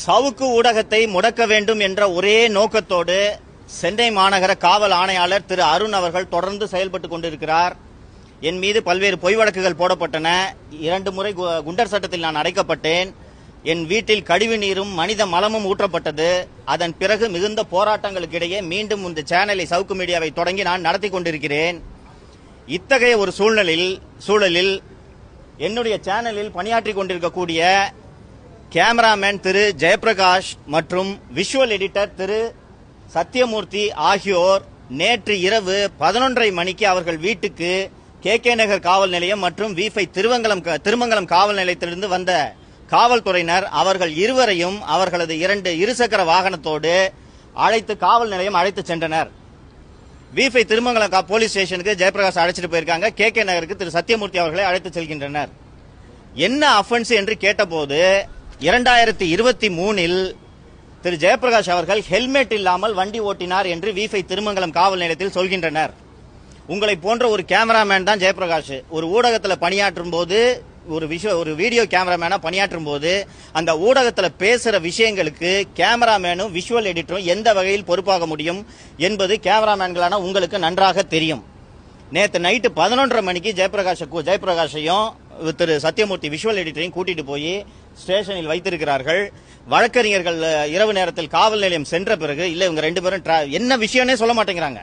சவுக்கு ஊடகத்தை முடக்க வேண்டும் என்ற ஒரே நோக்கத்தோடு சென்னை மாநகர காவல் ஆணையாளர் திரு அருண் அவர்கள் தொடர்ந்து செயல்பட்டுக் கொண்டிருக்கிறார். என் மீது பல்வேறு பொய் வழக்குகள் போடப்பட்டன. 2 முறை குண்டர் சட்டத்தில் நான் அடைக்கப்பட்டேன். என் வீட்டில் கழிவு நீரும் மனித மலமும் ஊற்றப்பட்டது. அதன் பிறகு மிகுந்த போராட்டங்களுக்கு இடையே மீண்டும் இந்த சேனலை சவுக்கு மீடியாவை தொடங்கி நான் நடத்தி கொண்டிருக்கிறேன். இத்தகைய ஒரு சூழலில் என்னுடைய சேனலில் பணியாற்றி கொண்டிருக்கக்கூடிய கேமராமேன் திரு ஜெயபிரகாஷ் மற்றும் விஷுவல் எடிட்டர் திரு சத்தியமூர்த்தி ஆகியோர் நேற்று இரவு 11:30 மணிக்கு அவர்கள் வீட்டுக்கு கே நகர் காவல் நிலையம் மற்றும் V5 திருமங்கலம் காவல் நிலையத்திலிருந்து வந்த காவல்துறையினர் அவர்கள் இருவரையும் அவர்களது 2 இருசக்கர வாகனத்தோடு காவல் நிலையம் அழைத்து சென்றனர். V5 திருமங்கலம் போலீஸ் ஸ்டேஷனுக்கு ஜெயபிரகாஷ் அழைச்சிட்டு போயிருக்காங்க. கே நகருக்கு திரு சத்தியமூர்த்தி அவர்களை அழைத்து செல்கின்றனர். என்ன அஃபென்ஸ் என்று கேட்டபோது 2023 திரு ஜெயபிரகாஷ் அவர்கள் ஹெல்மெட் இல்லாமல் வண்டி ஓட்டினார் என்று V5 திருமங்கலம் காவல் நிலையத்தில் சொல்கின்றனர். உங்களை போன்ற ஒரு கேமராமேன் தான் ஜெயபிரகாஷ். ஒரு ஊடகத்தில் பணியாற்றும் போது ஒரு வீடியோ கேமராமேனா பணியாற்றும் போது அந்த ஊடகத்தில் பேசுற விஷயங்களுக்கு கேமராமேனும் விஷுவல் எடிட்டரும் எந்த வகையில் பொறுப்பாக முடியும் என்பது கேமராமேன்களான உங்களுக்கு நன்றாக தெரியும். நேற்று நைட்டு 11:30 மணிக்கு ஜெயபிரகாஷையும் திரு சத்தியமூர்த்தி விஷுவல் எடிட்டரையும் கூட்டிட்டு போய் ஸ்டேஷனில் வைத்திருக்கிறார்கள். வழக்கறிஞர்கள் இரவு நேரத்தில் காவல் நிலையம் சென்ற பிறகு இல்ல இவங்க 2 பேரும் என்ன விஷயம்னே சொல்ல மாட்டேங்கிறாங்க.